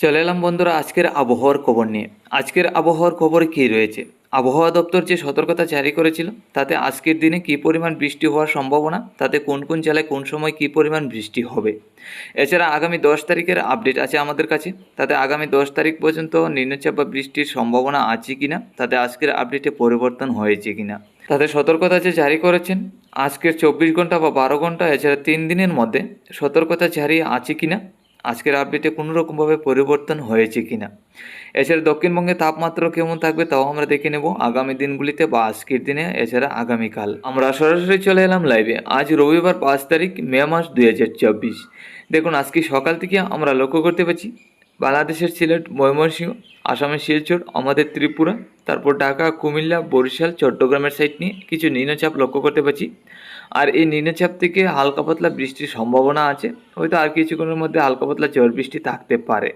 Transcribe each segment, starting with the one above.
চলে এলাম বন্ধুরা আজকের আবহাওয়ার খবর নিয়ে। আজকের আবহাওয়ার খবরে কী রয়েছে, আবহাওয়া দপ্তর যে সতর্কতা জারি করেছিল তাতে আজকের দিনে কী পরিমাণ বৃষ্টি হওয়ার সম্ভাবনা, তাতে কোন কোন জেলায় কোন সময় কী পরিমাণ বৃষ্টি হবে। এছাড়া আগামী 10 তারিখের আপডেট আছে আমাদের কাছে, তাতে আগামী 10 তারিখ পর্যন্ত নিম্নচাপ বা বৃষ্টির সম্ভাবনা আছে কিনা, তাতে আজকের আপডেটে পরিবর্তন হয়েছে কিনা, তাতে সতর্কতা যে জারি করেছেন আজকের 24 ঘন্টা বা 12 ঘন্টা, এছাড়া 3 দিনের মধ্যে সতর্কতা জারি আছে কিনা, আজকের আপডেটে কোনো রকমভাবে পরিবর্তন হয়েছে কিনা। এছাড়া দক্ষিণবঙ্গে তাপমাত্রা কেমন থাকবে তাও আমরা দেখে নেব আগামী দিনগুলিতে বা আজকের দিনে, এছাড়া আগামীকাল। আমরা সরাসরি চলে এলাম লাইভে। আজ রবিবার 5 তারিখ মে মাস 2024। দেখুন আজকে সকাল থেকে আমরা লক্ষ্য করতে পারছি বাংলাদেশের সিলেট, ময়মনসিংহ, আসামের শিলচর, আমাদের ত্রিপুরা, তারপর ঢাকা, কুমিল্লা, বরিশাল, চট্টগ্রামের সাইড নিয়ে কিছু নিম্নচাপ লক্ষ্য করতে পারছি। আর এই নিম্নচাপ থেকে হালকা পাতলা বৃষ্টির সম্ভাবনা আছে, হয়তো আর কিছুক্ষণের মধ্যে হালকা পাতলা ঝড় বৃষ্টি থাকতে পারে।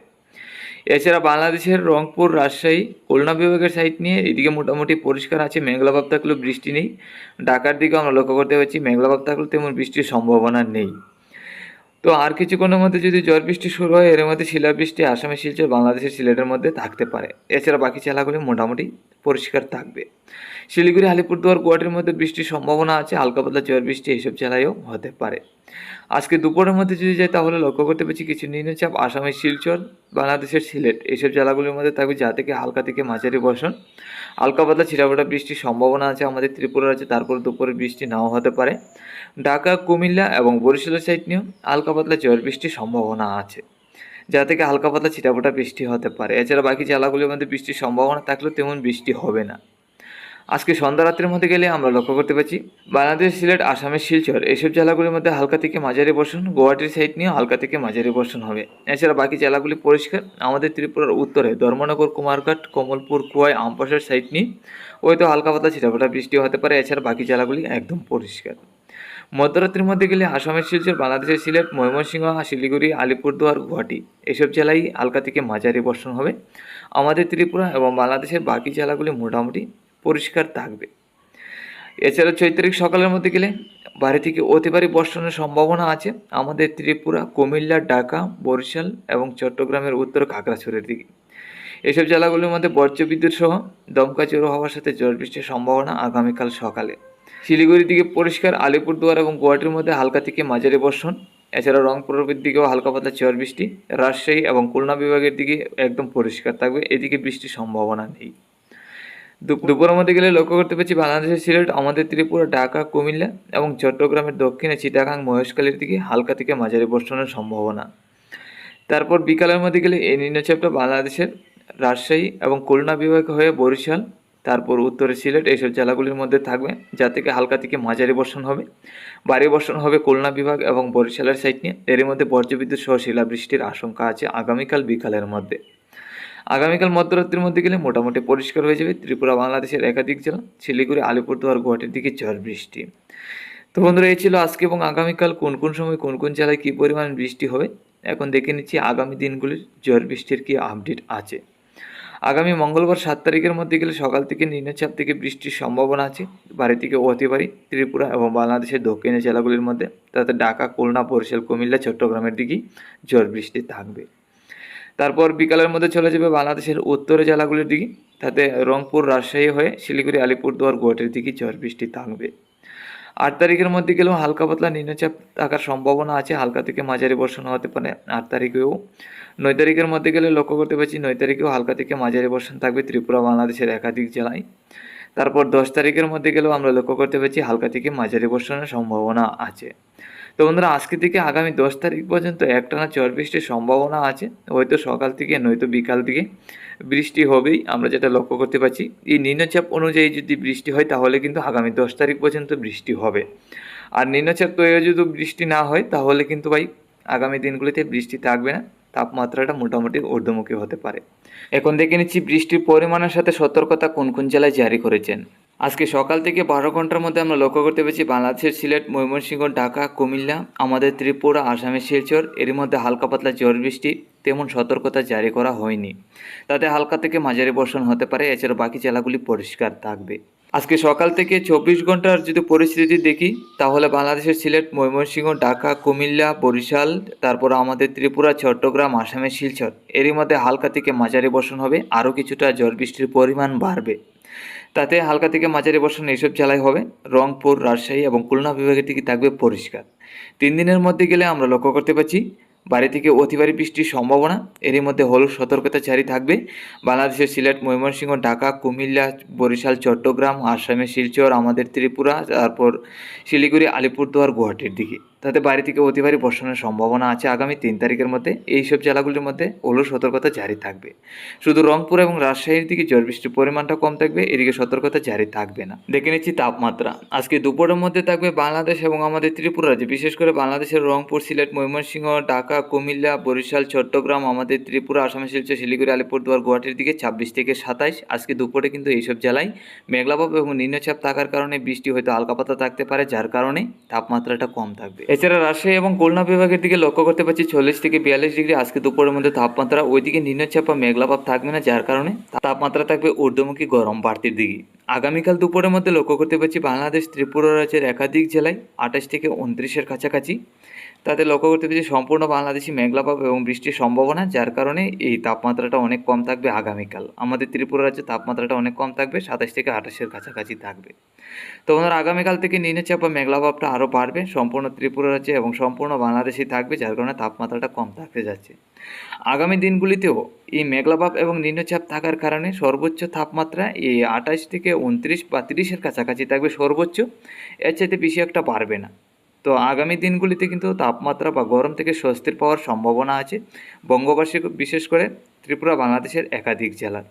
এছাড়া বাংলাদেশের রংপুর, রাজশাহী, খুলনা বিভাগের সাইড নিয়ে এদিকে মোটামুটি পরিষ্কার আছে, মেঘলাভাব থাকলেও বৃষ্টি নেই। ঢাকার দিকেও আমরা লক্ষ্য করতে পারছি মেঘলাভাব থাকলেও তেমন বৃষ্টির সম্ভাবনা নেই। তো আর কিছুক্ষণের মধ্যে যদি ঝড় বৃষ্টি শুরু হয়, এর মধ্যে শিলাবৃষ্টি আসামের শিলচর, বাংলাদেশের সিলেটের মধ্যে থাকতে পারে। এছাড়া বাকি জেলাগুলি মোটামুটি পরিষ্কার থাকবে। শিলিগুড়ি, আলিপুরদুয়ার, গুয়াহাটির মধ্যে বৃষ্টির সম্ভাবনা আছে, হালকা পাতলা ঝড় বৃষ্টি এইসব জেলায়ও হতে পারে। আজকে দুপুরের মধ্যে যদি যাই তাহলে লক্ষ্য করতে পারছি কিছু নিম্নচাপ আসামের শিলচর, বাংলাদেশের সিলেট এইসব জেলাগুলির মধ্যে থাকবে, যা থেকে হালকা থেকে মাঝারি বর্ষণ, হালকা পাতলা ছিটাফোটা বৃষ্টির সম্ভাবনা আছে আমাদের ত্রিপুরার আছে। তারপর দুপুরে বৃষ্টি নাও হতে পারে। ঢাকা, কুমিল্লা এবং বরিশালের সাইড নিয়েও হালকা পাতলা ঝড় বৃষ্টির সম্ভাবনা আছে, যা থেকে হালকা পাতলা ছিটাফোটা বৃষ্টি হতে পারে। এছাড়া বাকি জেলাগুলির মধ্যে বৃষ্টির সম্ভাবনা থাকলেও তেমন বৃষ্টি হবে না। আজকে সন্ধ্যা রাত্রের মধ্যে গেলে আমরা লক্ষ্য করতে পারছি বাংলাদেশ, সিলেট, আসামের শিলচর এইসব জেলাগুলির মধ্যে হালকা থেকে মাঝারি বর্ষণ, গুয়াহাটির সাইড নিয়েও হালকা থেকে মাঝারি বর্ষণ হবে। এছাড়া বাকি জেলাগুলি পরিষ্কার। আমাদের ত্রিপুরার উত্তরে ধর্মনগর, কুমারঘাট, কমলপুর, কুয়াই, আমপাশার সাইড নিয়ে হয়তো হালকা পাতলা ছিটাফোটা বৃষ্টি হতে পারে। এছাড়া বাকি জেলাগুলি একদম পরিষ্কার। মধ্যরাত্রির মধ্যে গেলে আসামের শিলচর, বাংলাদেশের সিলেট, ময়মনসিংহ, শিলিগুড়ি, আলিপুরদুয়ার, গুয়াহাটি এইসব জেলায় হালকা থেকে মাঝারি বর্ষণ হবে। আমাদের ত্রিপুরা এবং বাংলাদেশের বাকি জেলাগুলি মোটামুটি পরিষ্কার থাকবে। এছাড়া 6 তারিখ সকালের মধ্যে গেলে ভারী থেকে অতি ভারী বর্ষণের সম্ভাবনা আছে আমাদের ত্রিপুরা, কুমিল্লা, ঢাকা, বরিশাল এবং চট্টগ্রামের উত্তর খাগড়াছড়ির দিকে। এসব জেলাগুলির মধ্যে বজ্রবিদ্যুৎ সহ দমকা ঝোড়ো হওয়ার সাথে ঝড় বৃষ্টির সম্ভাবনা আগামীকাল সকালে। শিলিগুড়ির দিকে পরিষ্কার, আলিপুরদুয়ার এবং গুয়াহাটির মধ্যে হালকা থেকে মাঝারি বর্ষণ। এছাড়া রংপুরের দিকেও হালকা পাতলা ঝড় বৃষ্টি। রাজশাহী এবং খুলনা বিভাগের দিকে একদম পরিষ্কার থাকবে, এদিকে বৃষ্টির সম্ভাবনা নেই। দুপুরের মধ্যে গেলে লক্ষ্য করতে পারছি বাংলাদেশের সিলেট, আমাদের ত্রিপুরা, ঢাকা, কুমিল্লা এবং চট্টগ্রামের দক্ষিণে চিটাগাং, মহেশখালীর দিকে হালকা থেকে মাঝারি বর্ষণের সম্ভাবনা। তারপর বিকালের মধ্যে গেলে এই নিম্নচাপটা বাংলাদেশের রাজশাহী এবং খুলনা বিভাগ হয়ে বরিশাল, তারপর উত্তরে সিলেট এইসব জেলাগুলির মধ্যে থাকবে, যা থেকে হালকা থেকে মাঝারি বর্ষণ হবে। ভারী বর্ষণ হবে খুলনা বিভাগ এবং বরিশালের সাইড নিয়ে। এর মধ্যে বজ্রবিদ্যুৎ সহ শিলাবৃষ্টির আশঙ্কা আছে আগামীকাল বিকালের মধ্যে। আগামীকাল মধ্যরাত্রির মধ্যে গেলে মোটামুটি পরিষ্কার হয়ে যাবে ত্রিপুরা, বাংলাদেশের একাধিক জেলা, শিলিগুড়ি, আলিপুরদুয়ার, গুয়াহাটির দিকে ঝড় বৃষ্টি। তো বন্ধুরা, এই ছিল আজকে এবং আগামীকাল কোন কোন সময় কোন কোন জেলায় কী পরিমাণ বৃষ্টি হবে। এখন দেখে নিচ্ছি আগামী দিনগুলির ঝড় বৃষ্টির কী আপডেট আছে। আগামী মঙ্গলবার 7 তারিখের মধ্যে গেলে সকাল থেকে নিম্নচাপ থেকে বৃষ্টির সম্ভাবনা আছে, ভারী থেকে অতি ভারী ত্রিপুরা এবং বাংলাদেশের দক্ষিণের জেলাগুলির মধ্যে, তাতে ঢাকা, খুলনা, বরিশাল, কুমিল্লা, চট্টগ্রামের দিকেই ঝড় বৃষ্টি থাকবে। তারপর বিকালের মধ্যে চলে যাবে বাংলাদেশের উত্তরের জেলাগুলির দিকে, তাতে রংপুর, রাজশাহী হয়ে শিলিগুড়ি, আলিপুরদুয়ার, গুয়াহাটির দিকে ঝড় বৃষ্টি থাকবে। 8 তারিখের মধ্যে গেলেও হালকা পাতলা নিম্নচাপ থাকার সম্ভাবনা আছে, হালকা থেকে মাঝারি বর্ষণ হতে পারে 8 তারিখেও। 9 তারিখের মধ্যে গেলে লক্ষ্য করতে পারছি 9 তারিখেও হালকা থেকে মাঝারি বর্ষণ থাকবে ত্রিপুরা, বাংলাদেশের একাধিক জেলায়। তারপর 10 তারিখের মধ্যে গেলেও আমরা লক্ষ্য করতে পারছি হালকা থেকে মাঝারি বর্ষণের সম্ভাবনা আছে। তো বন্ধুরা, আজকে থেকে আগামী 10 তারিখ পর্যন্ত একটানা ঝড় বৃষ্টির সম্ভাবনা আছে, হয়তো সকাল থেকে নয়তো বিকাল দিকে বৃষ্টি হবেই, আমরা যেটা লক্ষ্য করতে পারছি। এই নিম্নচাপ অনুযায়ী যদি বৃষ্টি হয় তাহলে কিন্তু আগামী 10 তারিখ পর্যন্ত বৃষ্টি হবে। আর নিম্নচাপ তৈরি যদি বৃষ্টি না হয় তাহলে কিন্তু ভাই আগামী দিনগুলিতে বৃষ্টি থাকবে না, তাপমাত্রাটা মোটামুটি ঊর্ধ্বমুখী হতে পারে। এখন দেখে নিচ্ছি বৃষ্টির পরিমাণের সাথে সতর্কতা কোন কোন জেলায় জারি করেছেন। আজকে সকাল থেকে 12 ঘন্টার মধ্যে আমরা লক্ষ্য করতে পেরেছি বাংলাদেশের সিলেট, ময়মনসিংহ, ঢাকা, কুমিল্লা, আমাদের ত্রিপুরা, আসামের শিলচর এর মধ্যে হালকা পাতলা ঝড় বৃষ্টি, তেমন সতর্কতা জারি করা হয়নি, তাতে হালকা থেকে মাঝারি বর্ষণ হতে পারে। এছাড়া বাকি জেলাগুলি পরিষ্কার থাকবে। আজকে সকাল থেকে 24 ঘন্টার যদি পরিস্থিতি দেখি তাহলে বাংলাদেশের সিলেট, ময়মনসিংহ, ঢাকা, কুমিল্লা, বরিশাল, তারপর আমাদের ত্রিপুরা, চট্টগ্রাম, আসামের শিলচর এরই মধ্যে হালকা থেকে মাঝারি বর্ষণ হবে, আরও কিছুটা ঝড় বৃষ্টির পরিমাণ বাড়বে। তাতে হালকা থেকে মাঝারি বর্ষণ এইসব জেলায় হবে। রংপুর, রাজশাহী এবং খুলনা বিভাগের দিকে থাকবে পরিষ্কার। 3 দিনের মধ্যে গেলে আমরা লক্ষ্য করতে পারছি ভারী থেকে অতি ভারী বৃষ্টির সম্ভাবনা। এরই মধ্যে হলুদ সতর্কতা জারি থাকবে বাংলাদেশের সিলেট, ময়মনসিংহ, ঢাকা, কুমিল্লা, বরিশাল, চট্টগ্রাম, আসামের শিলচর, আমাদের ত্রিপুরা, তারপর শিলিগুড়ি, আলিপুরদুয়ার, গুয়াহাটির দিকে। তাতে ভারী থেকে অতি ভারী বর্ষণের সম্ভাবনা আছে আগামী 3 তারিখের মধ্যে। এইসব জেলাগুলির মধ্যে হলুদ সতর্কতা জারি থাকবে। শুধু রংপুর এবং রাজশাহীর দিকে ঝড় বৃষ্টির পরিমাণটা কম থাকবে, এদিকে সতর্কতা জারি থাকবে না। দেখে নিচ্ছি তাপমাত্রা। আজকে দুপুরের মধ্যে থাকবে বাংলাদেশ এবং আমাদের ত্রিপুরা রাজ্যে, বিশেষ করে বাংলাদেশের রংপুর, সিলেট, ময়মনসিংহ, ঢাকা, কুমিল্লা, বরিশাল, চট্টগ্রাম, আমাদের ত্রিপুরা, আসামের শিলচর, শিলিগুড়ি, আলিপুরদুয়ার, গুয়াহাটির দিকে 26 থেকে 27। আজকে দুপুরে কিন্তু এইসব জেলায় মেঘলাভাব এবং নিম্নচাপ থাকার কারণে বৃষ্টি হয়তো হালকাপাতা থাকতে পারে, যার কারণে তাপমাত্রাটা কম থাকবে। এছাড়া রাজশাহী এবং খুলনা বিভাগের দিকে লক্ষ্য করতে পারছি 40 থেকে 42 ডিগ্রি আজকে দুপুরের মধ্যে তাপমাত্রা। ওইদিকে নিম্নচাপ বা মেঘলাভাব থাকবে না, যার কারণে তাপমাত্রা থাকবে ঊর্ধ্বমুখী গরম বাড়তির দিকে। আগামীকাল দুপুরের মধ্যে লক্ষ্য করতে পারছি বাংলাদেশ, ত্রিপুরা রাজ্যের একাধিক জেলায় 28 থেকে 29-এর কাছাকাছি। তাতে লক্ষ্য করতে পারছি সম্পূর্ণ বাংলাদেশি মেঘলাভাব এবং বৃষ্টির সম্ভাবনা, যার কারণে এই তাপমাত্রাটা অনেক কম থাকবে আগামীকাল। আমাদের ত্রিপুরা রাজ্যে তাপমাত্রাটা অনেক কম থাকবে, 27 থেকে 28-এর কাছাকাছি থাকবে। তো বন্ধুরা, আগামীকাল থেকে নিম্নচাপ বা মেঘলাভাবটা আরও বাড়বে সম্পূর্ণ ত্রিপুরা রাজ্যে এবং সম্পূর্ণ বাংলাদেশেই থাকবে, যার কারণে তাপমাত্রাটা কম থাকতে যাচ্ছে। আগামী দিনগুলিতেও এই মেঘলাভাব এবং নিম্নচাপ থাকার কারণে সর্বোচ্চ তাপমাত্রা এই 28 থেকে 29 বা 30-এর কাছাকাছি থাকবে সর্বোচ্চ, এর চাইতে বেশি একটা বাড়বে না। তো আগামী দিনগুলিতে কিন্তু তাপমাত্রা বা গরম থেকে স্বস্তির পাওয়ার সম্ভাবনা আছে বঙ্গবাসী, বিশেষ করে ত্রিপুরা, বাংলাদেশের একাধিক জেলার।